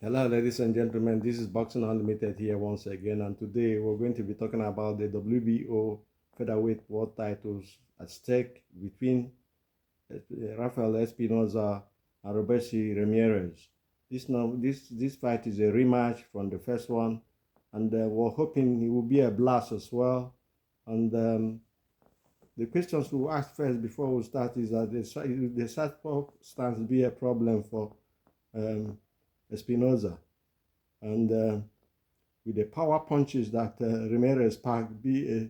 Hello, ladies and gentlemen. This is Boxing Unlimited here once again, and today we're going to be talking about the WBO featherweight world titles at stake between Rafael Espinoza and Robeisy Ramirez. This fight is a rematch from the first one, and we're hoping it will be a blast as well. And the questions we'll ask first before we start is that the southpaw stance be a problem for Espinoza, and with the power punches that Ramirez packed be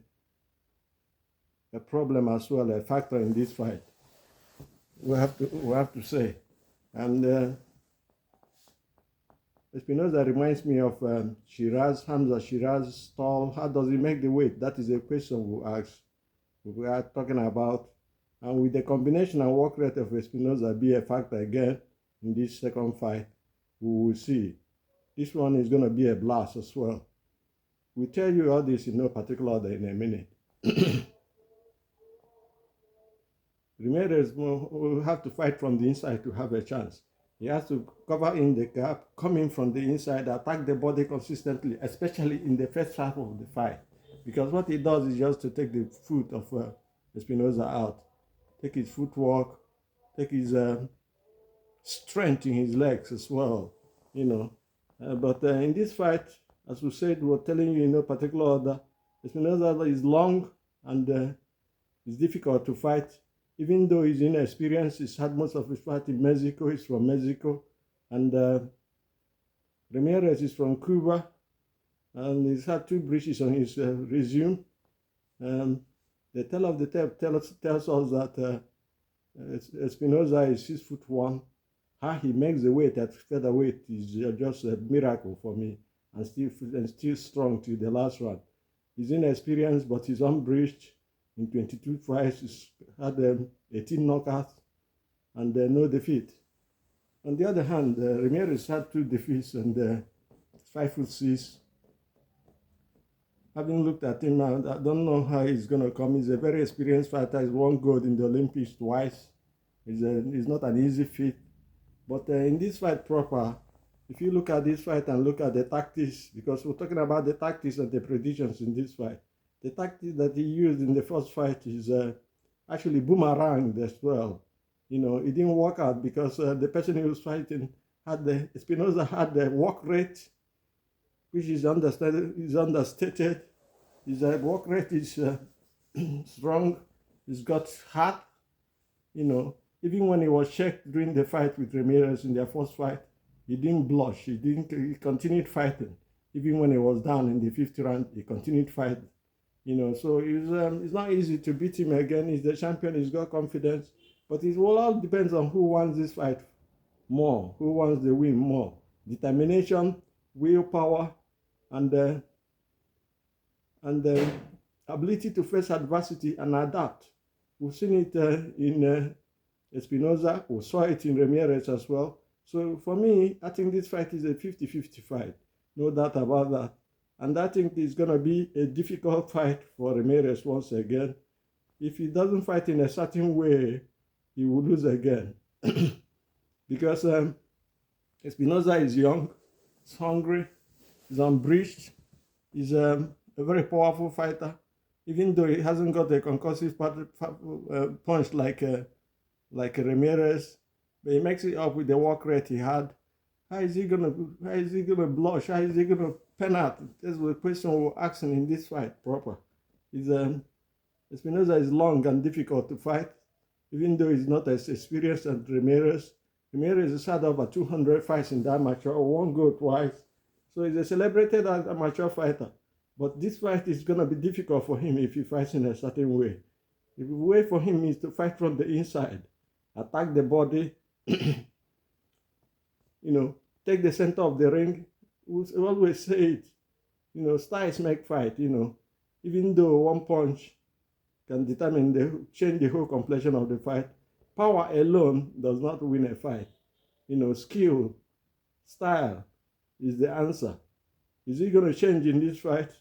a problem as well, a factor in this fight. We have to say, and Espinoza reminds me of Hamza Shiraz's stall. How does he make the weight? That is a question we ask. We are talking about, and with the combination and work rate of Espinoza be a factor again in this second fight. We will see. This one is going to be a blast as well. We'll tell you all this in no particular order in a minute. Ramirez will have to fight from the inside to have a chance. He has to cover in the gap, come in from the inside, attack the body consistently, especially in the first half of the fight. Because what he does is just to take the foot of Espinoza out, take his footwork, take his strength in his legs as well, but in this fight, as we said, we're telling you in no particular order, Espinoza is long and it's difficult to fight. Even though he's inexperienced, he's had most of his fight in Mexico, he's from Mexico, and Ramirez is from Cuba, and he's had 2 breaches on his resume. The tale of the tape tells us that Espinoza is 6'1". How he makes the weight at featherweight is just a miracle for me, and still strong to the last round. He's inexperienced, but he's unbreached. In 22 fights, he's had 18 knockouts and no defeat. On the other hand, Ramirez had 2 defeats and 5'6". Having looked at him now, I don't know how he's going to come. He's a very experienced fighter. He's won gold in the Olympics twice. He's not an easy feat. But in this fight proper, if you look at this fight and look at the tactics, because we're talking about the tactics and the predictions in this fight, the tactics that he used in the first fight is actually boomeranged as well. It didn't work out because the person he was fighting Espinoza had the work rate, which is understated. His work rate is strong. He's got heart, Even when he was checked during the fight with Ramirez in their first fight, he didn't blush. He continued fighting. Even when he was down in the 5th round, he continued fighting. So it's not easy to beat him again. He's the champion. He's got confidence. But it all depends on who wants this fight more, who wants the win more. Determination, willpower, and the ability to face adversity and adapt. We've seen it in Espinoza, we saw it in Ramirez as well. So for me, I think this fight is a 50-50 fight. No doubt about that. And I think it's going to be a difficult fight for Ramirez once again. If he doesn't fight in a certain way, he will lose again. Because Espinoza is young, he's hungry, he's unbreached, he's a very powerful fighter. Even though he hasn't got a concussive punch like Ramirez, but he makes it up with the work rate he had. How is he gonna blush? How is he gonna pen out? That's the question we're asking in this fight proper. Espinoza is long and difficult to fight, even though he's not as experienced as Ramirez. Ramirez has had over 200 fights in the amateur, won gold twice. So he's a celebrated amateur fighter. But this fight is gonna be difficult for him if he fights in a certain way. If the way for him is to fight from the inside, attack the body, take the center of the ring. We always say it, styles make fight, Even though one punch can change the whole complexion of the fight, power alone does not win a fight. Skill, style is the answer. Is he going to change in this fight?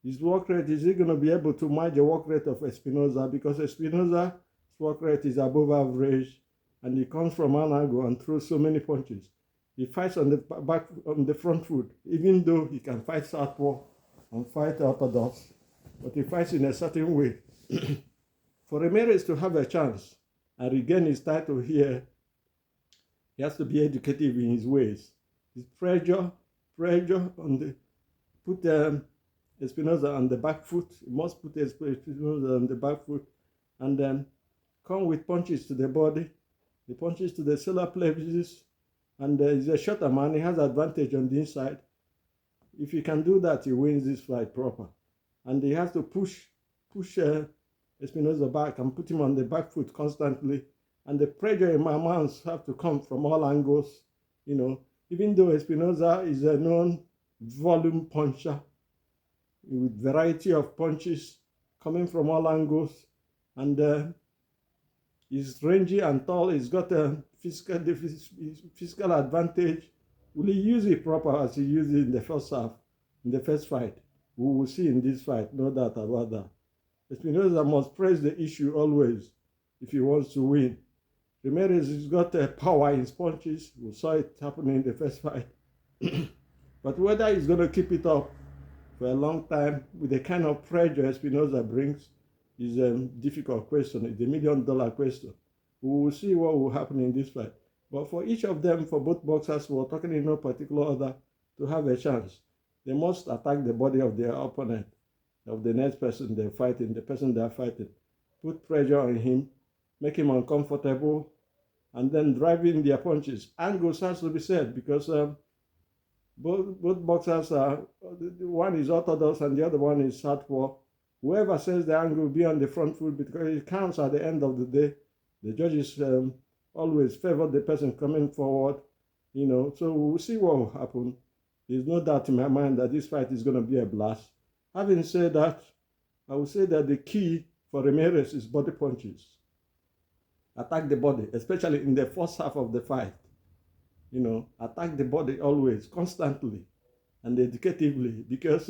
His work rate, is he going to be able to match the work rate of Espinoza? Because Espinoza's work rate is above average, and he comes from an angle and throws so many punches. He fights on the back, on the front foot, even though he can fight southpaw and fight orthodox, but he fights in a certain way. For Ramirez to have a chance and regain his title here, he has to be educative in his ways. His pressure on the put Espinoza on the back foot. He must put Espinoza on the back foot, and then come with punches to the body, the punches to the solar plexus, and he's a shorter man. He has advantage on the inside. If he can do that, he wins this fight proper. And he has to push Espinoza back and put him on the back foot constantly. And the pressure in my mouth have to come from all angles. You know, even though Espinoza is a known volume puncher with variety of punches coming from all angles, and he's rangy and tall. He's got a physical advantage. Will he use it proper as he used it in the first half, in the first fight? We will see in this fight, no doubt about that. Espinoza must press the issue always if he wants to win. Ramirez has got power in his punches. We saw it happening in the first fight. But whether he's going to keep it up for a long time with the kind of pressure Espinoza brings is a difficult question. It's $1 million question. We will see what will happen in this fight. But for each of them, for both boxers, we're talking in no particular order, to have a chance, they must attack the body of their opponent, of the next person they're fighting, the person they're fighting. Put pressure on him, make him uncomfortable, and then drive in their punches. Angles has to be said, because both boxers are, one is orthodox and the other one is southpaw. Whoever says the angle will be on the front foot, because it counts at the end of the day. The judges always favor the person coming forward, you know. So we'll see what will happen. There's no doubt in my mind that this fight is going to be a blast. Having said that, I would say that the key for Ramirez is body punches. Attack the body, especially in the first half of the fight. You know, attack the body always, constantly, and educatively, because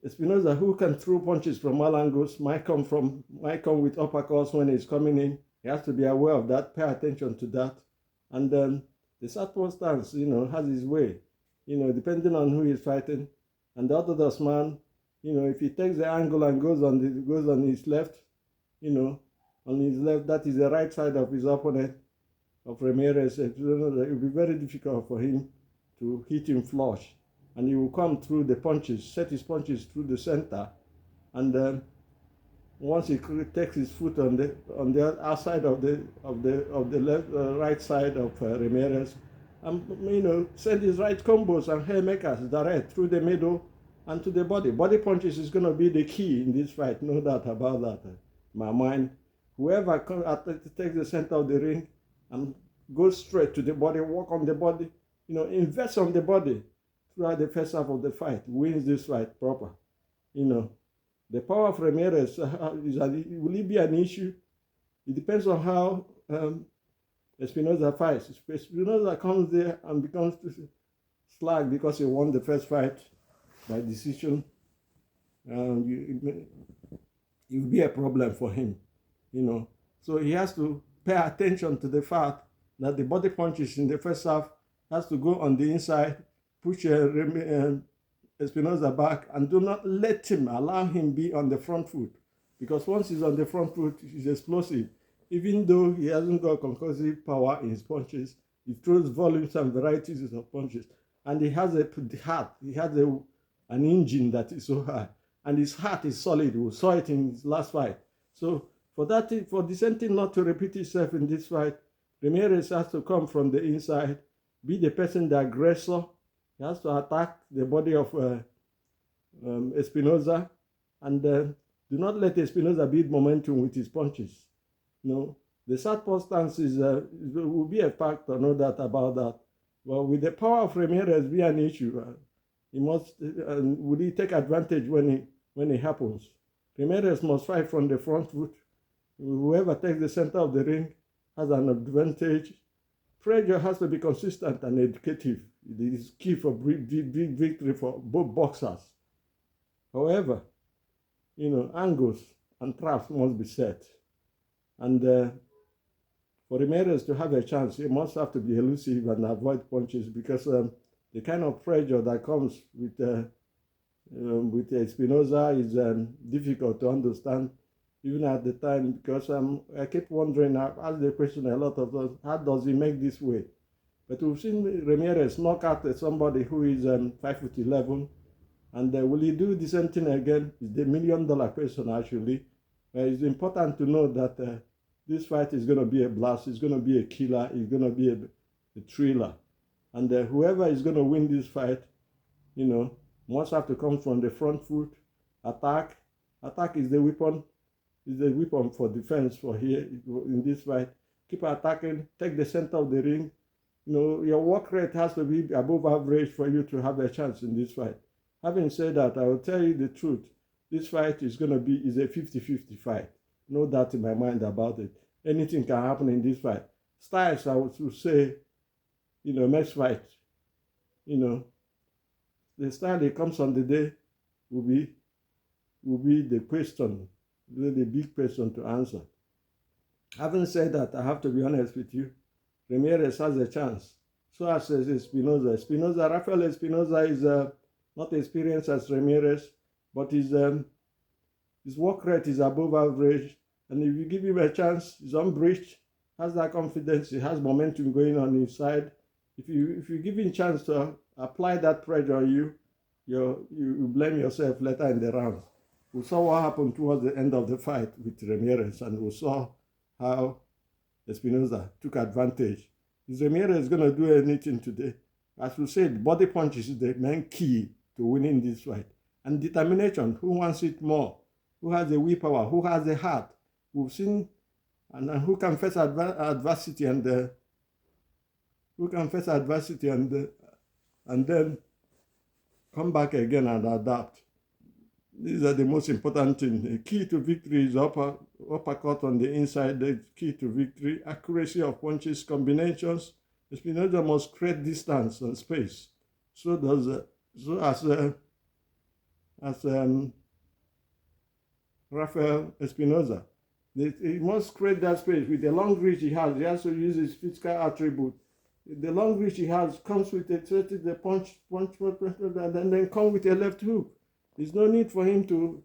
Espinoza, who can throw punches from all angles, might come with uppercuts when he's coming in. He has to be aware of that, pay attention to that. And then the southpaw stance, you know, has his way, you know, depending on who he's fighting. And the orthodox man, you know, if he takes the angle and goes on his left, you know, on his left, that is the right side of his opponent, of Ramirez. It will be very difficult for him to hit him flush. And he will come through the punches, set his punches through the center, and once he takes his foot on the outside of the left right side of Ramirez, and you know, send his right combos and haymakers direct through the middle and to the body. Body punches is going to be the key in this fight, no doubt about that. My mind, whoever takes the center of the ring and goes straight to the body, walk on the body, you know, invest on the body throughout the first half of the fight, wins this fight proper. You know, the power of Ramirez, will it be an issue? It depends on how Espinoza fights. If Espinoza comes there and becomes slag because he won the first fight by decision, it will be a problem for him, you know. So he has to pay attention to the fact that the body punches in the first half has to go on the inside, push Espinoza back, and do not allow him be on the front foot. Because once he's on the front foot, he's explosive. Even though he hasn't got concussive power in his punches, he throws volumes and varieties of punches. And he has a heart, he has an engine that is so high. And his heart is solid. We saw it in his last fight. So for the same thing not to repeat itself in this fight, Ramirez has to come from the inside, be the person, the aggressor. He has to attack the body of Espinoza, and do not let Espinoza build momentum with his punches. No, the southpaw stance will be a factor, no doubt about that. But with the power of Ramirez be an issue, he must. Will he take advantage when it happens? Ramirez must fight from the front foot. Whoever takes the center of the ring has an advantage. Pressure has to be consistent and educative. It is key for big victory for both boxers. However, you know, angles and traps must be set. And for Ramirez to have a chance, he must have to be elusive and avoid punches, because the kind of pressure that comes with Espinoza is difficult to understand even at the time, because I keep wondering, I've asked the question a lot of us, how does he make this weight? But we've seen Ramirez knock out somebody who is 5'11", and will he do the same thing again? It's the million-dollar question, actually. It's important to know that this fight is going to be a blast, it's going to be a killer, it's going to be a thriller. And whoever is going to win this fight, must have to come from the front foot, attack. Attack is the weapon. Is the weapon for defense for here in this fight. Keep attacking, take the center of the ring. Your work rate has to be above average for you to have a chance in this fight. Having said that, I will tell you the truth. This fight is a 50-50 fight. No doubt in my mind about it. Anything can happen in this fight. Styles, I would say, next fight, the style that comes on the day will be the question, the big question to answer. Having said that, I have to be honest with you. Ramirez has a chance. So as Espinoza. Rafael Espinoza is not experienced as Ramirez, but his work rate is above average. And if you give him a chance, he's unbreached, has that confidence, he has momentum going on his side. If you give him a chance to apply that pressure on you, you blame yourself later in the rounds. We saw what happened towards the end of the fight with Ramirez, and we saw how Espinoza took advantage. Is Ramirez going to do anything today? As we said, body punch is the main key to winning this fight. And determination, who wants it more? Who has the willpower? Who has the heart? We've seen, and who can face adversity and then come back again and adapt. These are the most important things. The key to victory is uppercut on the inside. The key to victory, accuracy of punches, combinations. Espinoza must create distance and space. So as Rafael Espinoza. He must create that space with the long reach he has. He has to use his physical attribute. The long reach he has comes with the punch, and then come with a left hook. There's no need for him to,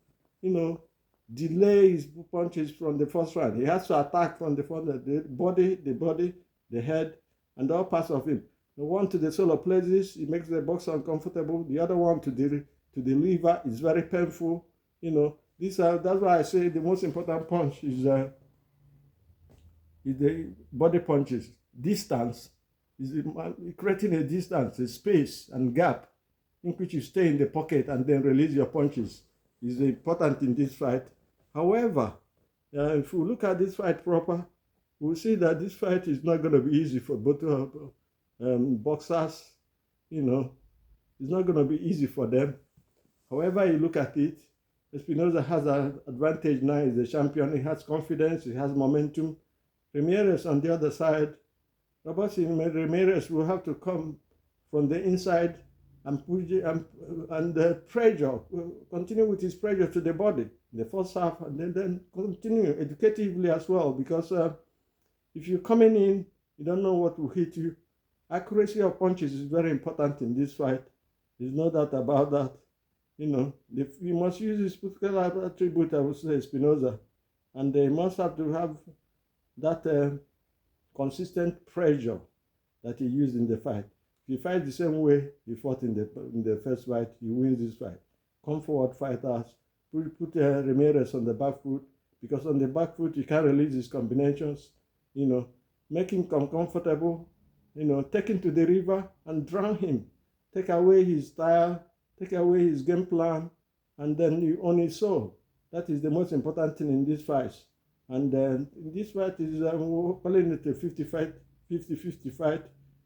delay his punches from the first round. He has to attack from the front, the body, the head, and all parts of him. The one to the solar plexus, it makes the boxer uncomfortable. The other one to the liver is very painful. That's why I say the most important punch is the body punches. Distance is creating a distance, a space and gap in which you stay in the pocket and then release your punches is important in this fight. However, if we look at this fight proper, we'll see that this fight is not going to be easy for both boxers. It's not going to be easy for them. However you look at it, Espinoza has an advantage now. He's the champion. He has confidence. He has momentum. Ramirez on the other side, Ramirez will have to come from the inside and push and the pressure, continue with his pressure to the body in the first half, and then continue educatively as well. Because if you're coming in, you don't know what will hit you. Accuracy of punches is very important in this fight. There's no doubt about that. You must use his physical attribute, I would say, Espinoza, and they must have to have that consistent pressure that he used in the fight. If he fights the same way he fought in the first fight, he wins this fight. Come forward fighters, put Ramirez on the back foot, because on the back foot he can't release his combinations. Make him come comfortable. Take him to the river and drown him. Take away his style. Take away his game plan, and then you own his soul. That is the most important thing in this fight. And this fight is we're calling it a 50-50 fight.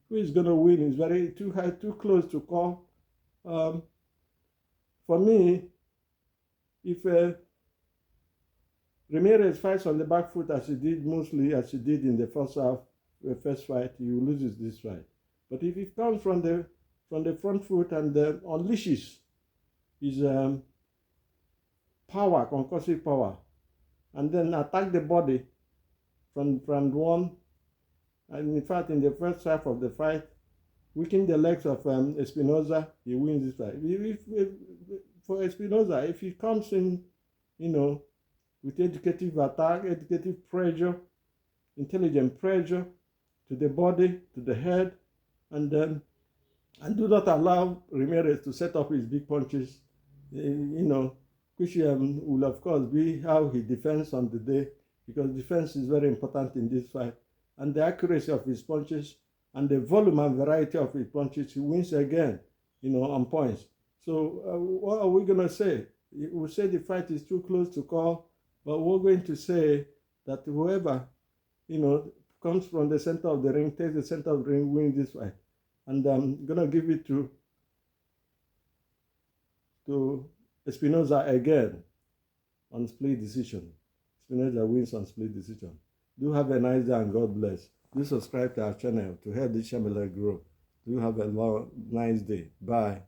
Who is going to win is very too high, too close to call. For me, if Ramirez fights on the back foot as he did in the first fight, he loses this fight. But if he comes from the front foot and unleashes his power, concussive power, and then attack the body from round one And in fact, in the first half of the fight, weakening the legs of Espinoza, he wins this fight. For Espinoza, if he comes in, with educative attack, educative pressure, intelligent pressure to the body, to the head, and do not allow Ramirez to set up his big punches, which will of course be how he defends on the day, because defense is very important in this fight. And the accuracy of his punches and the volume and variety of his punches, he wins again, on points. So what are we going to say? We'll say the fight is too close to call, but we're going to say that whoever, comes from the center of the ring, takes the center of the ring, wins this fight. And I'm going to give it to Espinoza again on split decision. Espinoza wins on split decision. Do have a nice day and God bless. Do subscribe to our channel to help this channel grow. Do have a nice day. Bye.